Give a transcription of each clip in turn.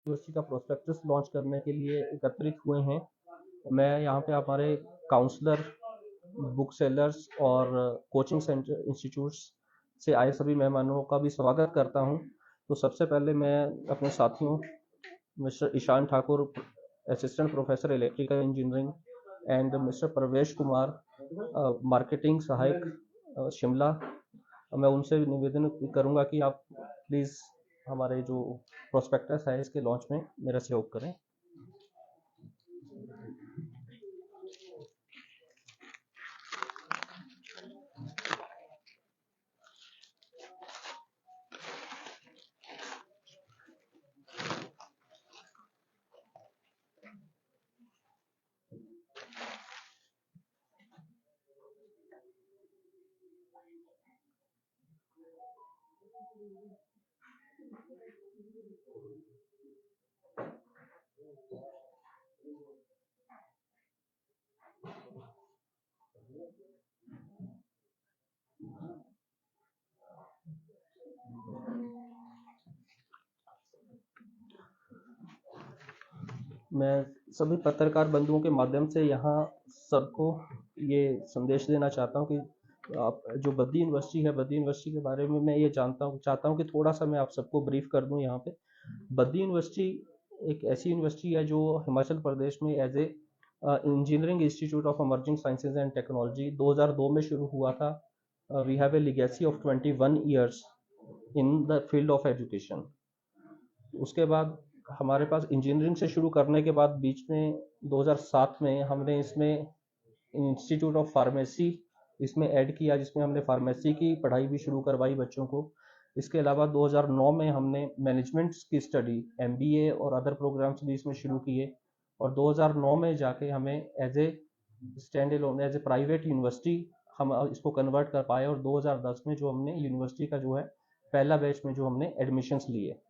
University का prospectus launch करने के लिए एकत्रित हुए हैं। मैं यहाँ पे हमारे काउंसलर, बुक सेलर्स और कोचिंग सेंटर इंस्टीट्यूट्स से आए सभी मेहमानों का भी स्वागत करता हूँ। तो सबसे पहले मैं अपने साथियों mister Ishan Thakur, assistant professor electrical engineering, and mister Pravesh Kumar, marketing सहायक, शिमला, मैं उनसे निवेदन करूंगा कि आप प्लीज़ हमारे जो प्रोस्पेक्टस है इसके लॉन्च में मेरा सहयोग करें। मैं सभी पत्रकार बंधुओं के माध्यम से यहाँ सबको ये संदेश देना चाहता हूँ कि आप जो बद्दी यूनिवर्सिटी है, बद्दी यूनिवर्सिटी के बारे में मैं ये चाहता हूँ कि थोड़ा सा मैं आप सबको ब्रीफ कर दूँ यहाँ पे। बद्दी यूनिवर्सिटी एक ऐसी यूनिवर्सिटी है जो हिमाचल प्रदेश में as a engineering institute of emerging sciences and technology 2002 में शुरू हुआ था। We have a legacy of 21 years in the field of education. उसके बाद हमारे पास इंजीनियरिंग से शुरू करने के बाद बीच में 2007 में हमने इसमें इंस्टीट्यूट ऑफ फार्मेसी इसमें ऐड किया, जिसमें हमने फार्मेसी की पढ़ाई भी शुरू करवाई बच्चों को। इसके अलावा 2009 में हमने मैनेजमेंट की स्टडी एमबीए और अदर प्रोग्राम्स भी इसमें शुरू किए, और 2009 में जाके हमें as a stand alone, as a private university हम इसको कन्वर्ट कर पाए, और 2010 में जो हमने यूनिवर्सिटी का जो है पहला बैच में जो हमने एडमिशन्स लिए,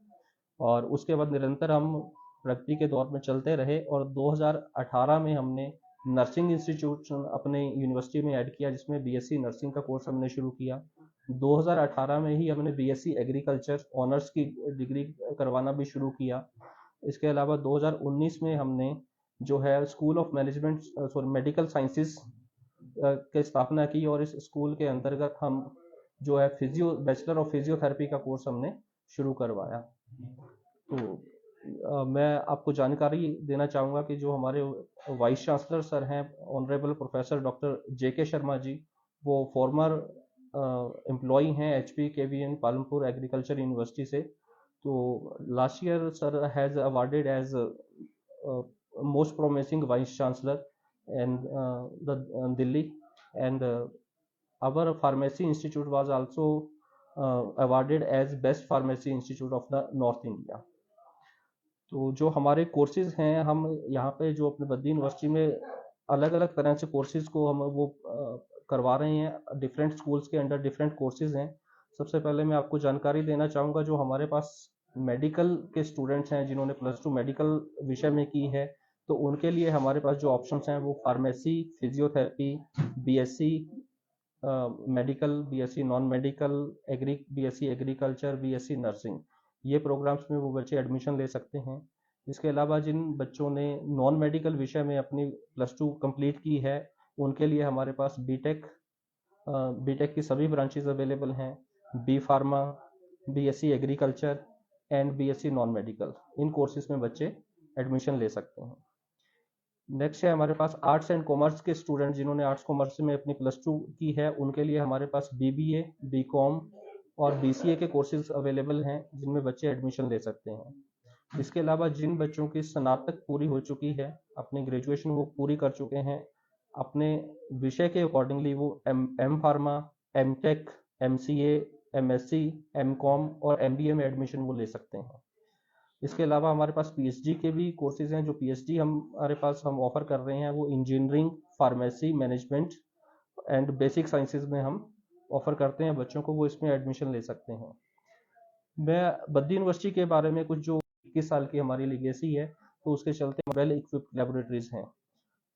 और उसके बाद निरंतर हम प्रगति के दौर में चलते रहे, और 2018 में हमने नर्सिंग इंस्टीट्यूट अपने यूनिवर्सिटी में ऐड किया, जिसमें बीएससी नर्सिंग का कोर्स हमने शुरू किया। 2018 में ही हमने बीएससी एग्रीकल्चर ऑनर्स की डिग्री करवाना भी शुरू किया। इसके अलावा 2019 में हमने जो है school of management medical sciences की स्थापना की, और इस स्कूल के अंतर्गत हम जो है बैचलर ऑफ फिजियोथेरेपी का कोर्स हमने शुरू करवाया। तो मैं आपको जानकारी देना चाहूँगा कि जो हमारे वाइस चांसलर सर हैं, honourable professor doctor JK Sharma ji, वो फॉर्मर एम्प्लॉई हैं HP KVN Palampur agriculture university से। तो last year sir has awarded as most promising vice chancellor and the Delhi, and our pharmacy institute was also awarded as best pharmacy institute of the north india। तो जो हमारे courses हैं, हम यहाँ पे जो अपने बद्दी यूनिवर्सिटी में अलग अलग तरह से कोर्सेज को हम वो करवा रहे हैं। डिफरेंट स्कूल्स के अंडर डिफरेंट कोर्सेज हैं। सबसे पहले मैं आपको जानकारी देना चाहूँगा, जो हमारे पास मेडिकल के स्टूडेंट्स हैं जिन्होंने +2 मेडिकल विषय में की है, तो उनके लिए हमारे पास जो ऑप्शंस हैं वो pharmacy, physiotherapy, BSc medical, BSc non medical, BSc agriculture, BSc nursing, ये प्रोग्राम्स में वो बच्चे एडमिशन ले सकते हैं। इसके अलावा जिन बच्चों ने नॉन मेडिकल विषय में अपनी +2 कंप्लीट की है, उनके लिए हमारे पास बीटेक की सभी ब्रांचेज अवेलेबल हैं। B pharma, BSc agriculture and BSc non medical, इन कोर्सेज में बच्चे एडमिशन ले सकते हैं। नेक्स्ट है हमारे पास आर्ट्स एंड कॉमर्स के स्टूडेंट, जिन्होंने आर्ट्स कॉमर्स में अपनी +2 की है, उनके लिए हमारे पास बीबीए, बीकॉम और बीसीए के कोर्सेज अवेलेबल हैं, जिनमें बच्चे एडमिशन ले सकते हैं। इसके अलावा जिन बच्चों की स्नातक पूरी हो चुकी है, अपनी ग्रेजुएशन वो पूरी कर चुके हैं, अपने विषय के अकॉर्डिंगली वो M pharma, M tech, MCA, MSc, MCom और एमबीए में एडमिशन वो ले सकते हैं। इसके अलावा हमारे पास पीएचडी के भी कोर्सेज हैं। जो पीएचडी हमारे पास हम ऑफर कर रहे हैं वो engineering, pharmacy, management and basic sciences में हम ऑफर करते हैं बच्चों को, वो इसमें एडमिशन ले सकते हैं। मैं बद्दी यूनिवर्सिटी के बारे में कुछ, जो 21 साल की हमारी लीगेसी है, तो उसके चलते वेल इक्विप्ड लेबोरेटरीज हैं।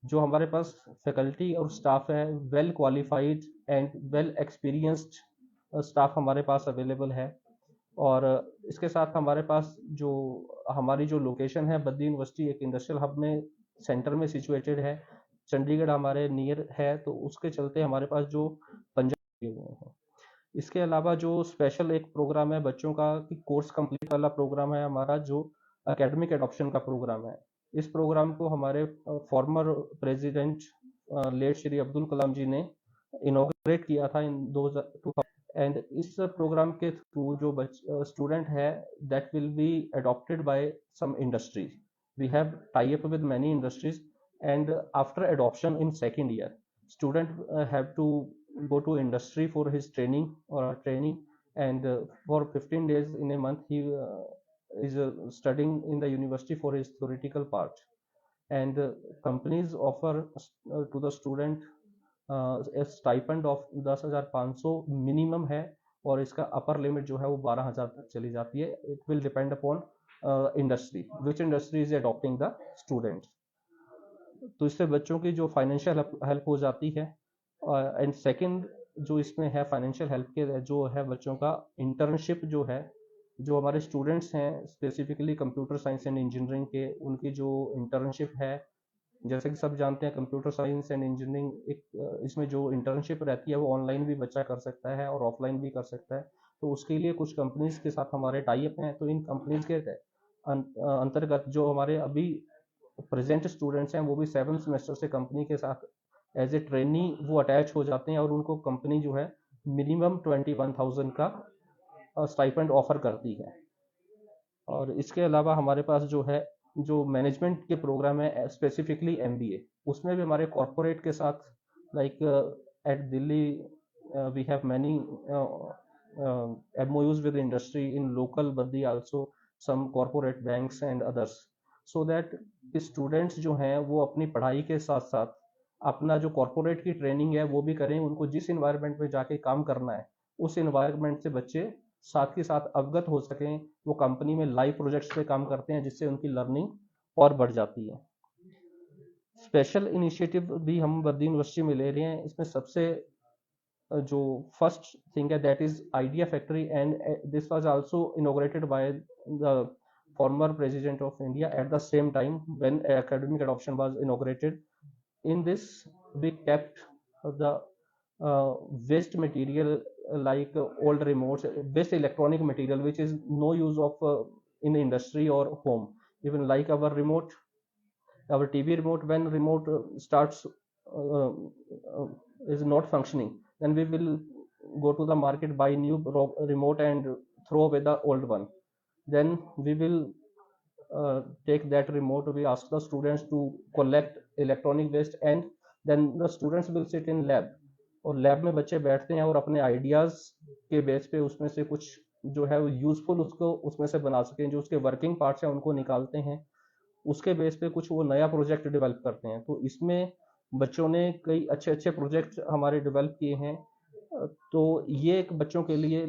जो हमारे पास फैकल्टी और स्टाफ है, well qualified and well experienced staff हमारे पास अवेलेबल है। और इसके साथ हमारे पास जो हमारी जो लोकेशन है, बद्दी यूनिवर्सिटी एक इंडस्ट्रियल हब में सेंटर में सिचुएटेड है, चंडीगढ़ हमारे नियर है, तो उसके चलते हमारे पास जो पंजाब किए हुए हैं। इसके अलावा जो स्पेशल एक प्रोग्राम है बच्चों का कि कोर्स कंप्लीट वाला प्रोग्राम है हमारा, जो एकेडमिक एडॉप्शन का प्रोग्राम है। इस प्रोग्राम को हमारे former president late Shri Abdul Kalam ji ने इनॉग्रेट किया था इन 2000 एंड इस प्रोग्राम के थ्रू जो स्टूडेंट है that will be adopted by some industries, we have tie up with many industries, and after adoption in second year student have to go to industry for his training, and for 15 days in a month he is studying in the university for his theoretical part, and companies offer to the student a stipend of 10,500 minimum है, और इसका upper limit जो है वो 12,000 तक चली जाती है। It will depend upon industry, which industry is adopting the students. तो इससे बच्चों की जो फाइनेंशियल हेल्प हो जाती है। एंड सेकंड जो इसमें है फाइनेंशियल हेल्प के जो है बच्चों का इंटर्नशिप जो है, जो हमारे स्टूडेंट्स हैं specifically computer science and engineering के, उनकी जो इंटर्नशिप है, जैसे कि सब जानते हैं कंप्यूटर साइंस एंड इंजीनियरिंग एक इसमें जो इंटर्नशिप रहती है वो ऑनलाइन भी बच्चा कर सकता है और ऑफलाइन भी कर सकता है। तो उसके लिए कुछ कंपनीज के साथ हमारे टाई अप हैं, तो इन कंपनीज के अंतर्गत जो हमारे अभी प्रेजेंट स्टूडेंट्स हैं वो भी 7 सेमेस्टर से कंपनी के साथ एज ए ट्रेनी वो अटैच हो जाते हैं, और उनको कंपनी जो है मिनिमम 21,000 का स्टाइपेंड ऑफर करती है। और इसके अलावा हमारे पास जो है जो मैनेजमेंट के प्रोग्राम है स्पेसिफिकली एमबीए, उसमें भी हमारे कॉरपोरेट के साथ like at Delhi we have many MOUs with industry in local Baddi, also some corporate banks and others, so that students जो हैं वो अपनी पढ़ाई के साथ साथ अपना जो कॉरपोरेट की ट्रेनिंग है वो भी करें। उनको जिस इन्वायरमेंट में जाके काम करना है उस इन्वायरमेंट से बच्चे साथ के साथ अवगत हो सकें, वो कंपनी में लाइव प्रोजेक्ट्स पे काम करते हैं जिससे उनकी लर्निंग और बढ़ जाती है। स्पेशल इनिशिएटिव भी हम बद्दी यूनिवर्सिटी में ले रहे हैं। इसमें सबसे जो फर्स्ट थिंग है that is idea factory, and this was also inaugurated by the former president of India at the same time when academic adoption was inaugurated. In this we kept the waste material like old remotes, waste electronic material which is no use of in industry or home, even like our remote, our TV remote, when remote starts is not functioning, then we will go to the market, buy new remote and throw away the old one. Then we will take that remote, we ask the students to collect electronic waste, and then the students will sit in lab, और lab में बच्चे बैठते हैं और अपने ideas के base पे उसमें से कुछ जो है वो यूजफुल उसको उसमें से बना सकें, जो उसके वर्किंग पार्ट्स हैं उनको निकालते हैं, उसके बेस पे कुछ वो नया प्रोजेक्ट डेवलप करते हैं। तो इसमें बच्चों ने कई अच्छे अच्छे प्रोजेक्ट हमारे डेवलप किए हैं। तो ये एक बच्चों के लिए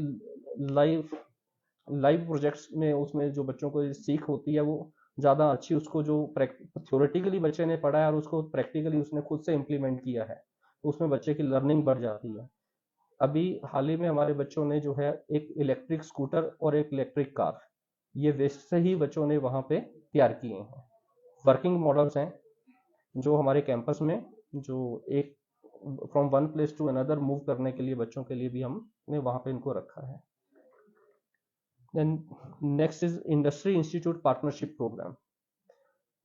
लाइव प्रोजेक्ट्स में उसमें जो बच्चों को सीख होती है वो ज़्यादा अच्छी, उसको जो थ्योरेटिकली बच्चे ने पढ़ा है और उसको प्रैक्टिकली उसने खुद से इम्प्लीमेंट किया है, तो उसमें बच्चे की लर्निंग बढ़ जाती है। अभी हाल ही में हमारे बच्चों ने जो है एक इलेक्ट्रिक स्कूटर और एक इलेक्ट्रिक कार, ये वेस्ट से ही बच्चों ने वहाँ पे तैयार किए हैं। वर्किंग मॉडल्स हैं जो हमारे कैंपस में जो एक from one place to another move करने के लिए बच्चों के लिए भी हमने वहाँ पे इनको रखा है। Then next is industry institute partnership programme.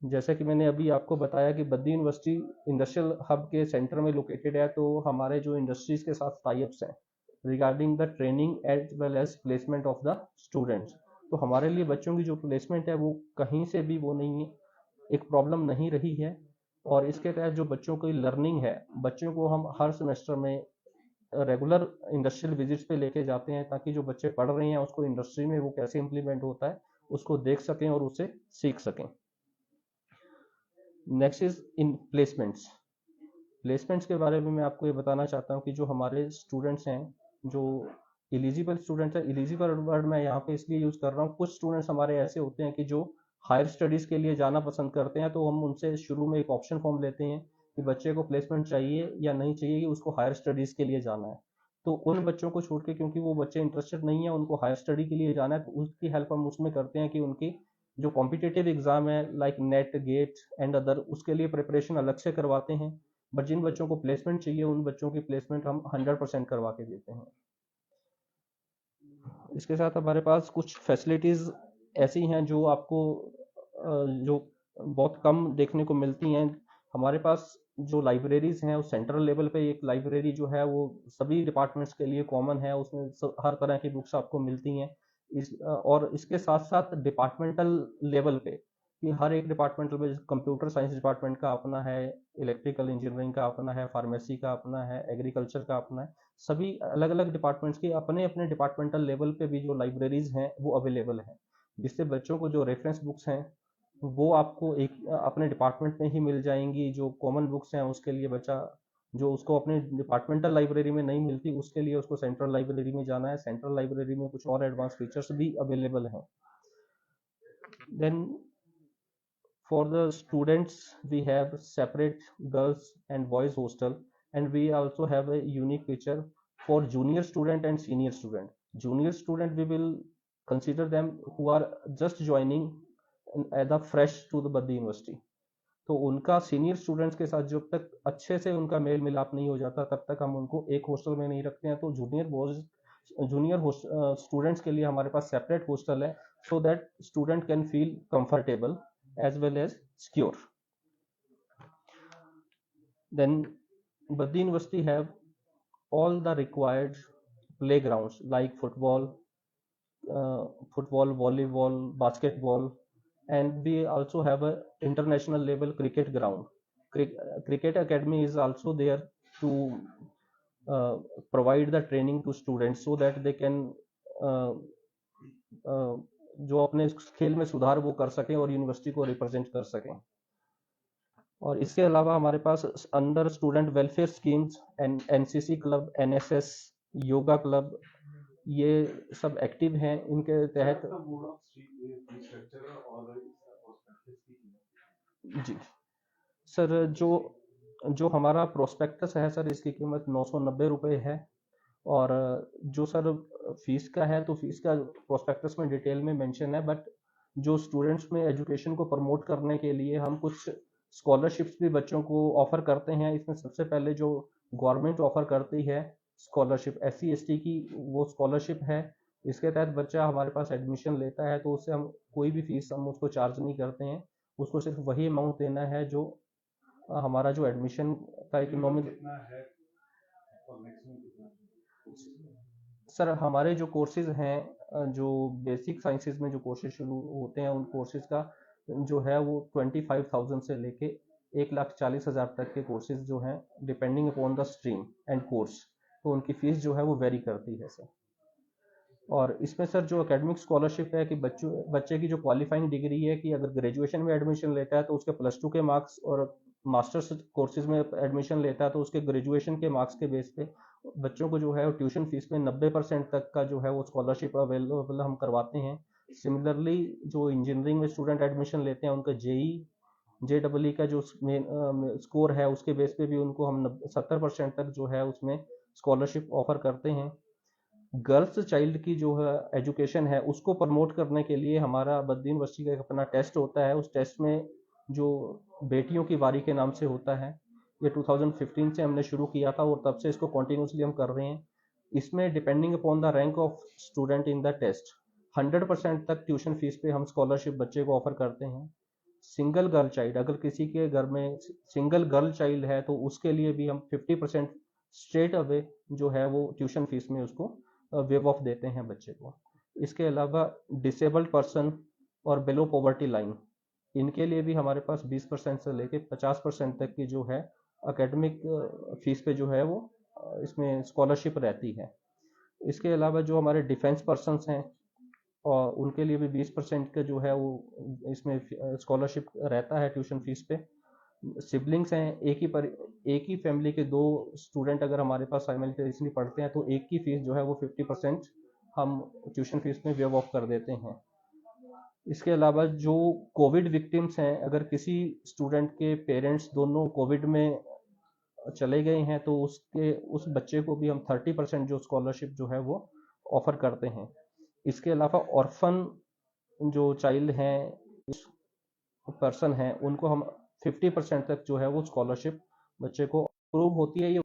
जैसा कि मैंने अभी आपको बताया कि बद्दी यूनिवर्सिटी इंडस्ट्रियल हब के सेंटर में लोकेटेड है, तो हमारे जो इंडस्ट्रीज के साथ टाइप्स हैं regarding the training as well as placement of the students, तो हमारे लिए बच्चों की जो प्लेसमेंट है वो कहीं से भी वो नहीं है, एक प्रॉब्लम नहीं रही है। और इसके तहत जो बच्चों की लर्निंग है, बच्चों को हम हर सेमेस्टर में रेगुलर इंडस्ट्रियल विजिट्स पे लेके जाते हैं, ताकि जो बच्चे पढ़ रहे हैं उसको इंडस्ट्री में वो कैसे इम्प्लीमेंट होता है उसको देख सकें और उसे सीख सकें। Next is in placements. Placements के बारे में मैं आपको ये बताना चाहता हूँ कि जो हमारे स्टूडेंट्स हैं, जो एलिजिबल स्टूडेंट्स हैं, एलिजिबल वर्ड मैं यहाँ पे इसलिए यूज कर रहा हूँ, कुछ स्टूडेंट्स हमारे ऐसे होते हैं कि जो हायर स्टडीज के लिए जाना पसंद करते हैं, तो हम उनसे शुरू में एक ऑप्शन फॉर्म लेते हैं कि बच्चे को प्लेसमेंट चाहिए या नहीं चाहिए कि उसको हायर स्टडीज के लिए जाना है। तो उन बच्चों को छोड़ के, क्योंकि वो बच्चे इंटरेस्टेड नहीं है, उनको हायर स्टडी के लिए जाना है, तो उसकी हेल्प हम उसमें करते हैं कि उनकी जो कॉम्पिटिटिव एग्जाम है like NET GATE and other, उसके लिए प्रिपरेशन अलग से करवाते हैं। बट जिन बच्चों को प्लेसमेंट चाहिए उन बच्चों की प्लेसमेंट हम 100% करवा के देते हैं। इसके साथ हमारे पास कुछ फैसिलिटीज़ ऐसी हैं जो आपको जो बहुत कम देखने को मिलती हैं। हमारे पास जो लाइब्रेरीज हैं, उस सेंट्रल लेवल पे एक लाइब्रेरी जो है वो सभी डिपार्टमेंट्स के लिए कॉमन है, उसमें हर तरह की बुक्स आपको मिलती हैं। और इसके साथ साथ डिपार्टमेंटल लेवल पे कि हर एक डिपार्टमेंटल पे, कंप्यूटर साइंस डिपार्टमेंट का अपना है, इलेक्ट्रिकल इंजीनियरिंग का अपना है, फार्मेसी का अपना है, एग्रीकल्चर का अपना है। सभी अलग अलग डिपार्टमेंट्स के अपने अपने डिपार्टमेंटल लेवल पे भी जो लाइब्रेरीज हैं वो अवेलेबल हैं, जिससे बच्चों को जो रेफरेंस बुक्स हैं वो आपको एक अपने डिपार्टमेंट में ही मिल जाएंगी। जो कॉमन बुक्स हैं उसके लिए बच्चा जो उसको अपने डिपार्टमेंटल लाइब्रेरी में नहीं मिलती, उसके लिए उसको सेंट्रल लाइब्रेरी में जाना है। सेंट्रल लाइब्रेरी में कुछ और एडवांस फीचर्स भी अवेलेबल हैं। Then for the students we have separate girls and boys hostel, and we also have a unique feature for junior student and senior student. Junior student we will consider them who are just joining as a fresh to the Baddi University, तो उनका senior students के साथ जब तक अच्छे से उनका mail मिलाप नहीं हो जाता तब तक हम उनको एक हॉस्टल में नहीं रखते हैं। तो जूनियर स्टूडेंट्स के लिए हमारे पास सेपरेट हॉस्टल है, so that student can feel comfortable as well as secure. Then Baddi University have all the required playgrounds like football, volleyball, basketball, and we also have a international level cricket ground. Cricket academy is also there to uh, provide the training to students so that they can uh, जो अपने खेल में सुधार वो कर सकें और university को रिप्रेजेंट कर सकें। और इसके अलावा हमारे पास under student welfare schemes and NCC club, NSS, yoga club, ये सब एक्टिव हैं। इनके तहत जी सर, जो जो हमारा प्रोस्पेक्टस है सर, इसकी कीमत 990 रुपये है। और जो सर फीस का है, तो फीस का प्रोस्पेक्टस में डिटेल में मेंशन है, बट जो स्टूडेंट्स में एजुकेशन को प्रमोट करने के लिए हम कुछ स्कॉलरशिप्स भी बच्चों को ऑफर करते हैं। इसमें सबसे पहले जो गवर्नमेंट ऑफर करती है स्कॉलरशिप, SC ST की वो स्कॉलरशिप है। इसके तहत बच्चा हमारे पास एडमिशन लेता है तो उससे हम कोई भी फीस हम उसको चार्ज नहीं करते हैं, उसको सिर्फ वही अमाउंट देना है जो हमारा जो एडमिशन का इकोनॉमिक। सर हमारे जो कोर्सेज हैं, जो बेसिक साइंसेज में जो कोर्सेज शुरू होते हैं, उन कोर्सेज का जो है वो 25,000 से लेके 1,40,000 तक के कोर्सेज जो हैं, depending upon the stream and course, तो उनकी फीस जो है वो वेरी करती है सर। और इसमें सर जो एकेडमिक स्कॉलरशिप है कि बच्चे की जो क्वालिफाइंग डिग्री है कि अगर ग्रेजुएशन में एडमिशन लेता है तो उसके +2 के मार्क्स, और मास्टर्स कोर्सेज में एडमिशन लेता है तो उसके ग्रेजुएशन के मार्क्स के बेस पे बच्चों को जो है ट्यूशन फीस में 90% तक का जो है वो स्कॉलरशिप अवेलेबल हम करवाते हैं। सिमिलरली जो इंजीनियरिंग में स्टूडेंट एडमिशन लेते हैं उनका JEE का जो स्कोर है उसके बेस पे भी उनको हम 70% तक जो है उसमें स्कॉलरशिप ऑफर करते हैं। गर्ल्स चाइल्ड की जो है एजुकेशन है उसको प्रमोट करने के लिए हमारा बद्दी यूनिवर्सिटी का एक अपना टेस्ट होता है। उस टेस्ट में जो बेटियों की बारी के नाम से होता है, ये 2015 से हमने शुरू किया था और तब से इसको कंटिन्यूसली हम कर रहे हैं। इसमें depending upon the rank of student in the test 100% तक ट्यूशन फीस पे हम स्कॉलरशिप बच्चे को ऑफर करते हैं। सिंगल गर्ल चाइल्ड, अगर किसी के घर में सिंगल गर्ल चाइल्ड है तो उसके लिए भी हम 50% स्ट्रेट अवे जो है वो ट्यूशन फीस में उसको वेव ऑफ देते हैं बच्चे को। इसके अलावा डिसेबल्ड पर्सन और बिलो पॉवर्टी लाइन, इनके लिए भी हमारे पास 20% से लेके 50% तक की जो है एकेडमिक फीस पे जो है वो इसमें स्कॉलरशिप रहती है। इसके अलावा जो हमारे डिफेंस पर्सनस हैं और उनके लिए भी 20% का जो है वो इसमें स्कॉलरशिप रहता है ट्यूशन फीस पे। सिबलिंग्स हैं, एक ही फैमिली के 2 स्टूडेंट अगर हमारे पास साइमल्टेनियसली पढ़ते हैं तो एक की फीस जो है वो 50% हम ट्यूशन फीस में वेव ऑफ कर देते हैं। इसके अलावा जो कोविड विक्टिम्स हैं, अगर किसी स्टूडेंट के पेरेंट्स दोनों कोविड में चले गए हैं तो उसके उस बच्चे को भी हम 30% जो स्कॉलरशिप जो है वो ऑफर करते हैं। इसके अलावा ऑर्फन जो चाइल्ड हैं, पर्सन हैं, उनको हम 50% तक जो है वो स्कॉलरशिप बच्चे को अप्रूव होती है। ये